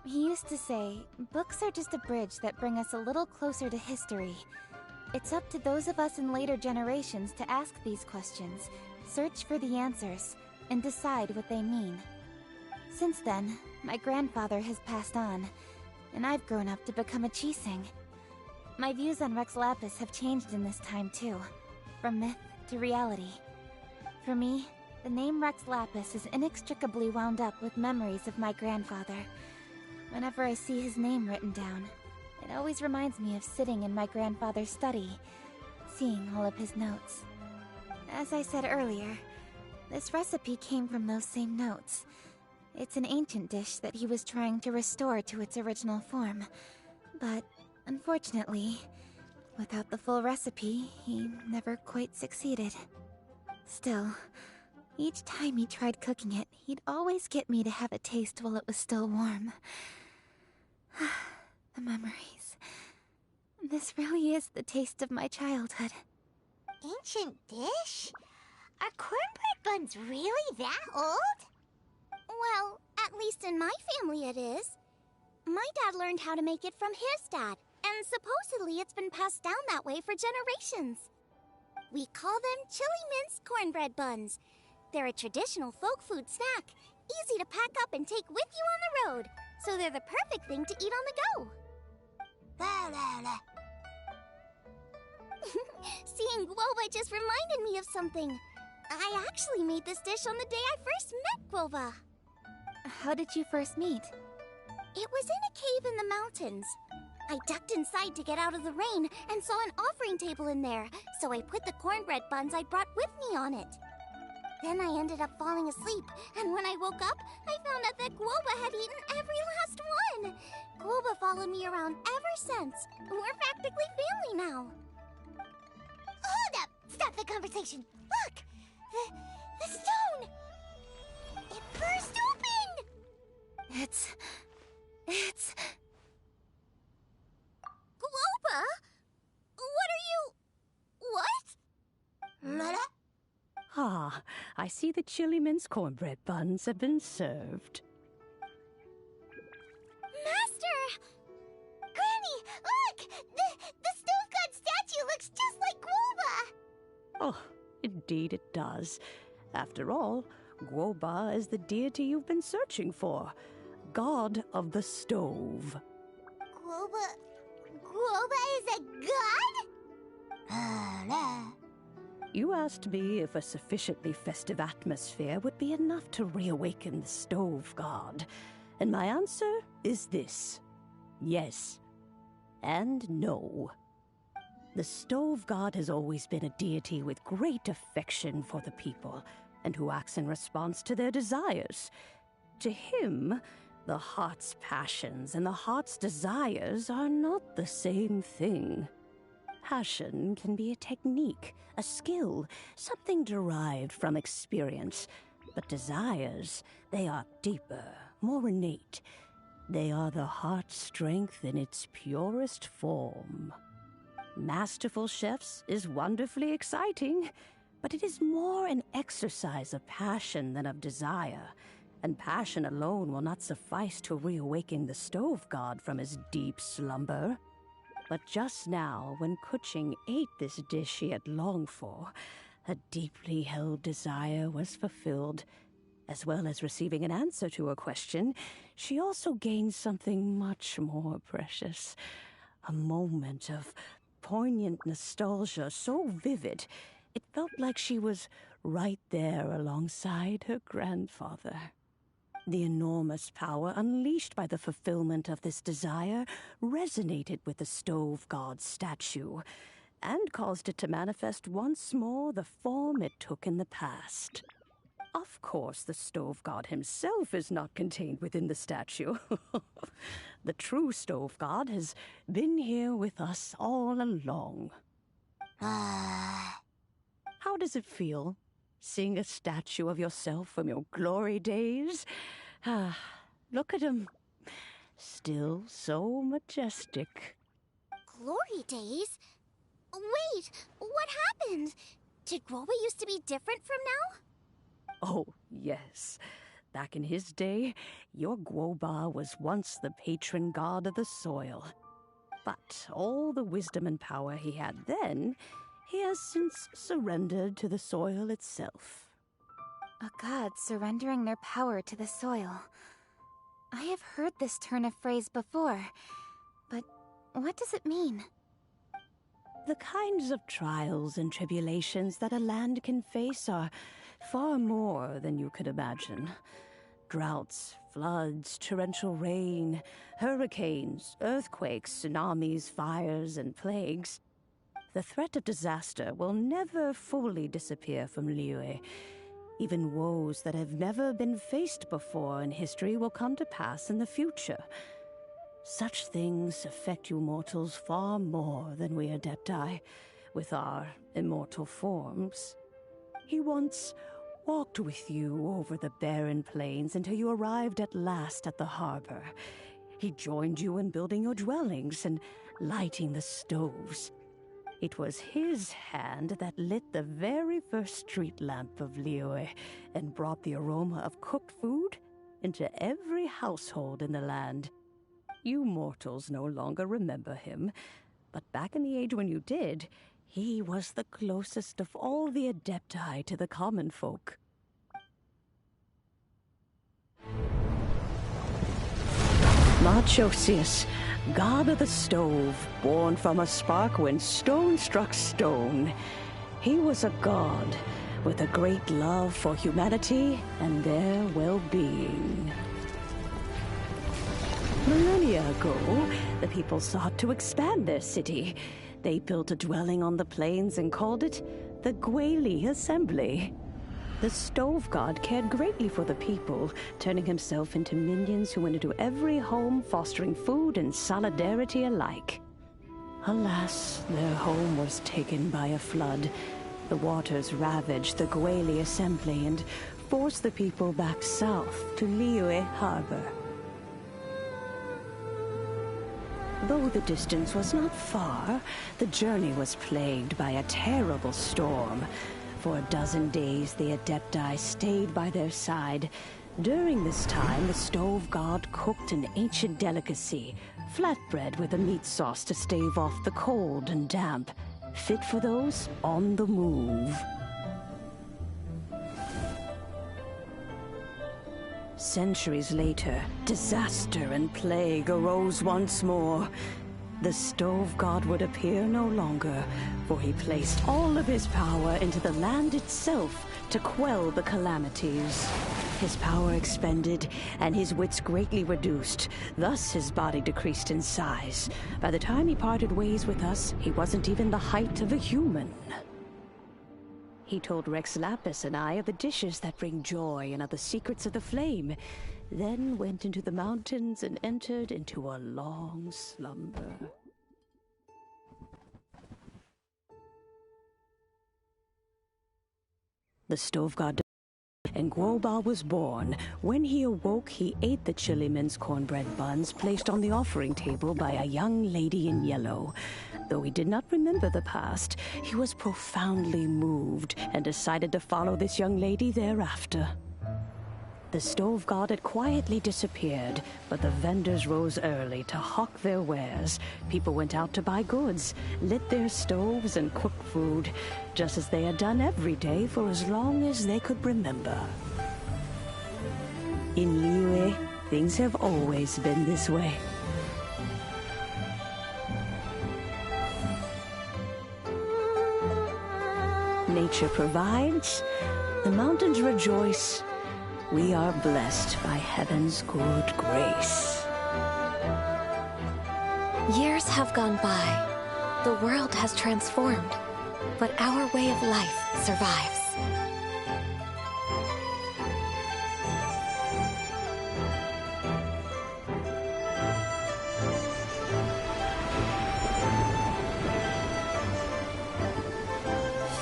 He used to say, books are just a bridge that bring us a little closer to history. It's up to those of us in later generations to ask these questions, search for the answers, and decide what they mean. Since then, my grandfather has passed on, and I've grown up to become a Chising. My views on Rex Lapis have changed in this time too, from myth to reality. For me, the name Rex Lapis is inextricably wound up with memories of my grandfather. Whenever I see his name written down, it always reminds me of sitting in my grandfather's study, seeing all of his notes. As I said earlier, this recipe came from those same notes. It's an ancient dish that he was trying to restore to its original form. But, unfortunately, without the full recipe, he never quite succeeded. Still, each time he tried cooking it, he'd always get me to have a taste while it was still warm. The memories. This really is the taste of my childhood. Ancient dish? Are cornbread buns really that old? Well, at least in my family it is. My dad learned how to make it from his dad, and supposedly it's been passed down that way for generations. We call them chili mince cornbread buns. They're a traditional folk food snack, easy to pack up and take with you on the road, so they're the perfect thing to eat on the go. La la la. Seeing Guoba just reminded me of something. I actually made this dish on the day I first met Guoba. How did you first meet? It was in a cave in the mountains. I ducked inside to get out of the rain and saw an offering table in there, so I put the cornbread buns I brought with me on it. Then I ended up falling asleep, and when I woke up, I found out that Guoba had eaten every last one. Guoba followed me around ever since. We're practically family now. Hold up! Stop the conversation! Look! The stone! It burst open! It's... Guoba? What are you... What? Mother? Ah, I see the chili mince cornbread buns have been served. Master! Granny, look! The stove god statue looks just like Guoba! Oh, indeed it does. After all, Guoba is the deity you've been searching for. God of the stove. Guoba is a god? You asked me if a sufficiently festive atmosphere would be enough to reawaken the stove god. And my answer is this. Yes. And no. The stove god has always been a deity with great affection for the people, and who acts in response to their desires. To him, the heart's passions and the heart's desires are not the same thing. Passion can be a technique, a skill, something derived from experience. But desires, they are deeper, more innate. They are the heart's strength in its purest form. Masterful chefs is wonderfully exciting, but it is more an exercise of passion than of desire, and passion alone will not suffice to reawaken the stove god from his deep slumber. But just now, when Kuching ate this dish he had longed for, a deeply held desire was fulfilled. As well as receiving an answer to her question, she also gained something much more precious. A moment of poignant nostalgia so vivid, it felt like she was right there alongside her grandfather. The enormous power unleashed by the fulfillment of this desire resonated with the Stove God's statue, and caused it to manifest once more the form it took in the past. Of course, the Stove God himself is not contained within the statue. The true Stove God has been here with us all along. How does it feel, seeing a statue of yourself from your glory days? Look at him. Still so majestic. Glory days? Wait, what happened? Did Groba used to be different from now? Oh, yes. Back in his day, your Guoba was once the patron god of the soil. But all the wisdom and power he had then, he has since surrendered to the soil itself. A god surrendering their power to the soil. I have heard this turn of phrase before, but what does it mean? The kinds of trials and tribulations that a land can face are far more than you could imagine. Droughts, floods, torrential rain, hurricanes, earthquakes, tsunamis, fires, and plagues. The threat of disaster will never fully disappear from Liyue. Even woes that have never been faced before in history will come to pass in the future. Such things affect you mortals far more than we Adepti, with our immortal forms. He once walked with you over the barren plains until you arrived at last at the harbor. He joined you in building your dwellings and lighting the stoves. It was his hand that lit the very first street lamp of Liyue and brought the aroma of cooked food into every household in the land. You mortals no longer remember him, but back in the age when you did, he was the closest of all the Adepti to the common folk. Marchosius, god of the stove, born from a spark when stone struck stone. He was a god with a great love for humanity and their well-being. Millennia ago, the people sought to expand their city. They built a dwelling on the plains and called it the Gueli Assembly. The Stove God cared greatly for the people, turning himself into minions who went into every home, fostering food and solidarity alike. Alas, their home was taken by a flood. The waters ravaged the Gueli Assembly and forced the people back south to Liyue Harbor. Though the distance was not far, the journey was plagued by a terrible storm. For a dozen days, the Adepti stayed by their side. During this time, the Stove God cooked an ancient delicacy, flatbread with a meat sauce to stave off the cold and damp, fit for those on the move. Centuries later, disaster and plague arose once more. The Stove God would appear no longer, for he placed all of his power into the land itself to quell the calamities. His power expended, and his wits greatly reduced. Thus his body decreased in size. By the time he parted ways with us, he wasn't even the height of a human. He told Rex Lapis and I of the dishes that bring joy and of the secrets of the flame, then went into the mountains and entered into a long slumber. The Stove God and Guoba was born. When he awoke, he ate the Chiliman's cornbread buns placed on the offering table by a young lady in yellow. Though he did not remember the past, he was profoundly moved and decided to follow this young lady thereafter. The Stove God had quietly disappeared, but the vendors rose early to hawk their wares. People went out to buy goods, lit their stoves, and cooked food, just as they had done every day for as long as they could remember. In Liyue, things have always been this way. Nature provides, the mountains rejoice. We are blessed by heaven's good grace. Years have gone by. The world has transformed, but our way of life survives.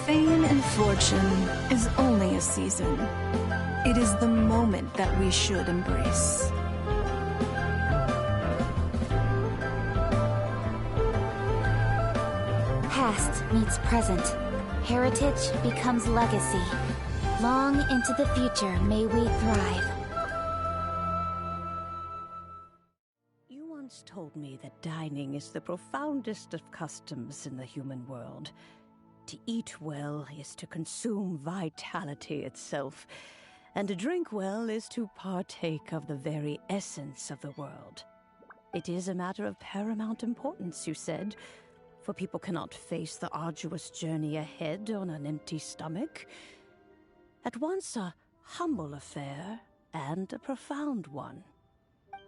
Fame and fortune is only a season. It is the moment that we should embrace. Past meets present. Heritage becomes legacy. Long into the future may we thrive. You once told me that dining is the profoundest of customs in the human world. To eat well is to consume vitality itself, and to drink well is to partake of the very essence of the world. It is a matter of paramount importance, you said, for people cannot face the arduous journey ahead on an empty stomach. At once a humble affair and a profound one.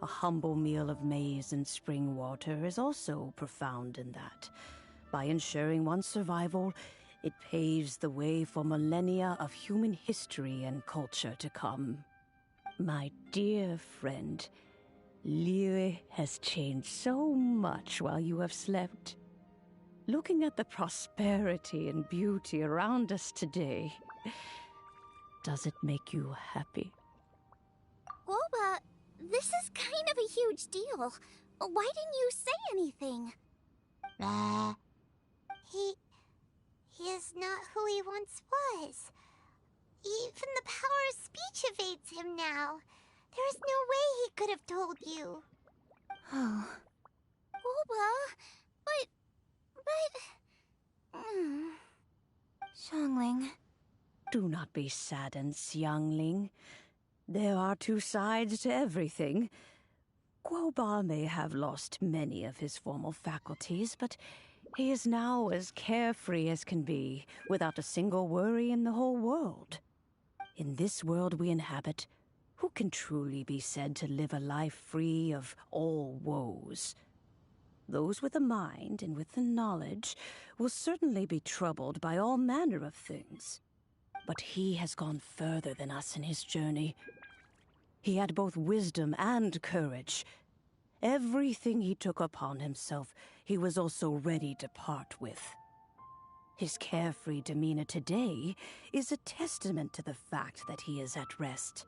A humble meal of maize and spring water is also profound in that. By ensuring one's survival, it paves the way for millennia of human history and culture to come. My dear friend, Liyue has changed so much while you have slept. Looking at the prosperity and beauty around us today, does it make you happy? Guoba, this is kind of a huge deal. Why didn't you say anything? He is not who he once was. Even the power of speech evades him now. There is no way he could have told you. Oh. Guoba, but... Xiangling. Do not be saddened, Xiangling. There are two sides to everything. Guoba may have lost many of his formal faculties, but he is now as carefree as can be, without a single worry in the whole world. In this world we inhabit, who can truly be said to live a life free of all woes? Those with a mind and with the knowledge will certainly be troubled by all manner of things. But he has gone further than us in his journey. He had both wisdom and courage. Everything he took upon himself, he was also ready to part with. His carefree demeanor today is a testament to the fact that he is at rest.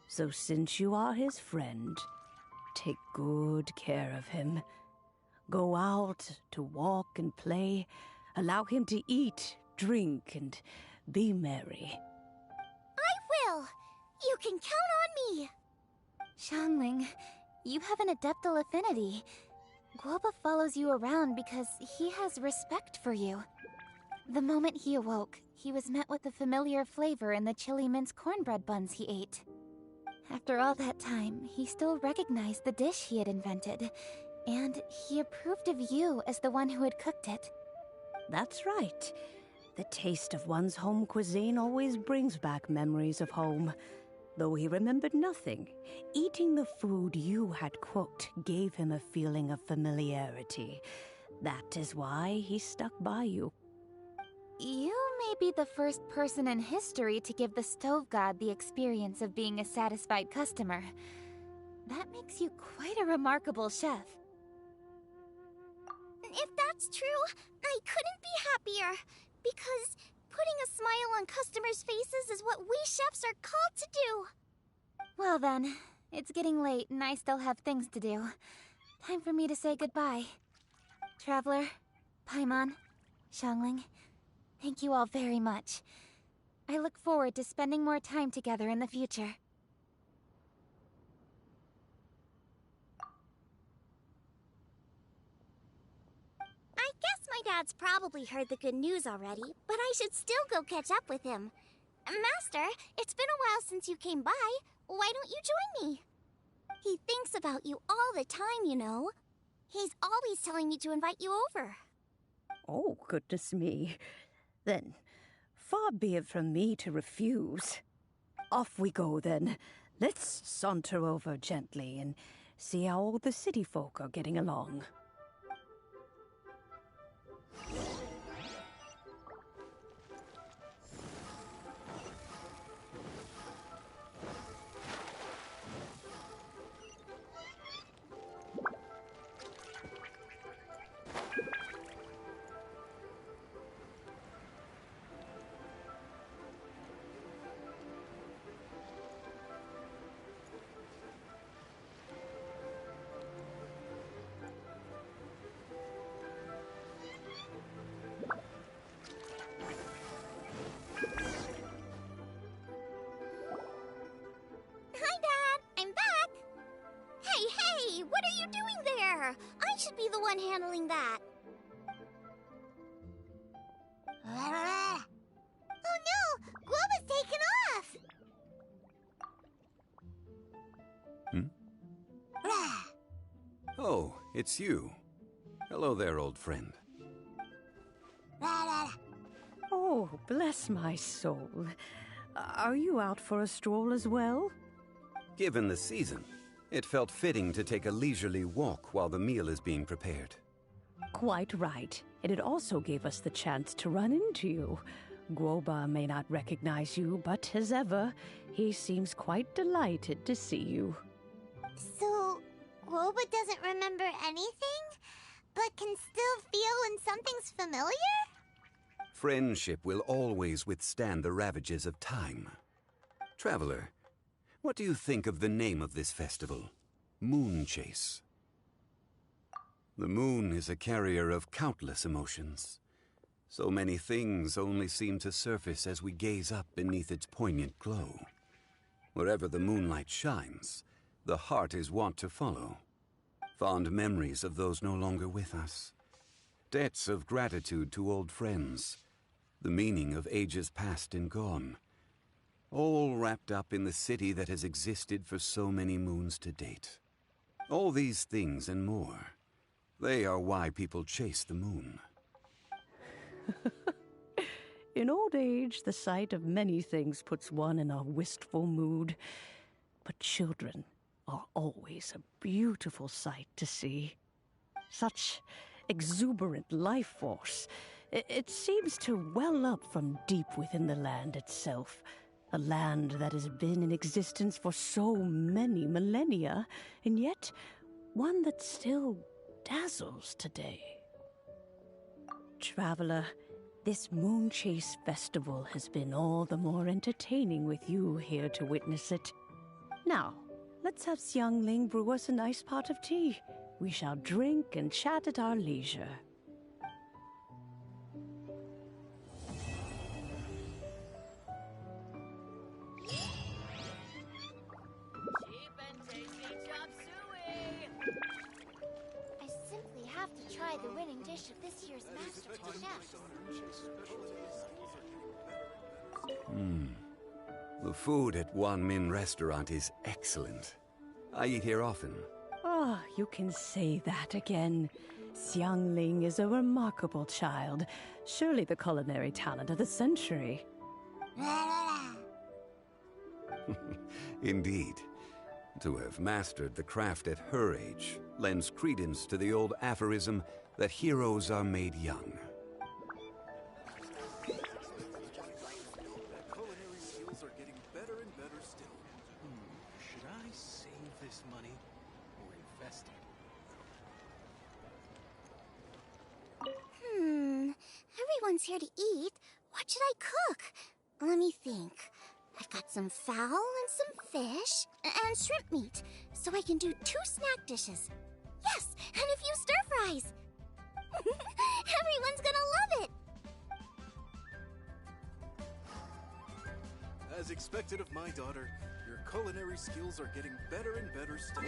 So since you are his friend, take good care of him. Go out to walk and play, allow him to eat, drink, and be merry. I will! You can count on me! Xiangling, you have an adeptal affinity. Guoba follows you around because he has respect for you. The moment he awoke, he was met with a familiar flavor in the chili mince cornbread buns he ate. After all that time, he still recognized the dish he had invented, and he approved of you as the one who had cooked it. That's right. The taste of one's home cuisine always brings back memories of home. Though he remembered nothing, eating the food you had cooked gave him a feeling of familiarity. That is why he stuck by you. You may be the first person in history to give the stove god the experience of being a satisfied customer. That makes you quite a remarkable chef. If that's true, I couldn't be happier. Because putting a smile on customers' faces is what we chefs are called to do. Well then, it's getting late and I still have things to do. Time for me to say goodbye. Traveler, Paimon, Xiangling, thank you all very much. I look forward to spending more time together in the future. I guess my dad's probably heard the good news already, but I should still go catch up with him. Master, it's been a while since you came by. Why don't you join me? He thinks about you all the time, you know. He's always telling me to invite you over. Oh, goodness me. Then, far be it from me to refuse. Off we go, then. Let's saunter over gently and see how all the city folk are getting along. What are you doing there? I should be the one handling that. Oh no! Guoba's taken off! Oh, it's you. Hello there, old friend. Oh, bless my soul. Are you out for a stroll as well? Given the season, it felt fitting to take a leisurely walk while the meal is being prepared. Quite right. And it also gave us the chance to run into you. Guoba may not recognize you, but as ever, he seems quite delighted to see you. So, Guoba doesn't remember anything, but can still feel when something's familiar? Friendship will always withstand the ravages of time. Traveler, what do you think of the name of this festival? Moon Chase. The moon is a carrier of countless emotions. So many things only seem to surface as we gaze up beneath its poignant glow. Wherever the moonlight shines, the heart is wont to follow. Fond memories of those no longer with us. Debts of gratitude to old friends. The meaning of ages past and gone. All wrapped up in the city that has existed for so many moons to date. All these things and more. They are why people chase the moon. In old age, the sight of many things puts one in a wistful mood. But children are always a beautiful sight to see. Such exuberant life force. It seems to well up from deep within the land itself. A land that has been in existence for so many millennia, and yet one that still dazzles today. Traveler, this Moon Chase Festival has been all the more entertaining with you here to witness it. Now, let's have Xiangling brew us a nice pot of tea. We shall drink and chat at our leisure. Try the winning dish of this year's Master Chef. The food at Wan Min restaurant is excellent. I eat here often. Ah, you can say that again. Xiangling is a remarkable child. Surely the culinary talent of the century. Indeed. To have mastered the craft at her age lends credence to the old aphorism that heroes are made young. Culinary skills are getting better and better still. Should I save this money or invest it? Everyone's here to eat. What should I cook? Let me think. I've got some fowl and some fish and shrimp meat, so I can do 2 snack dishes. Yes, and a few stir fries. Everyone's gonna love it. As expected of my daughter, your culinary skills are getting better and better still.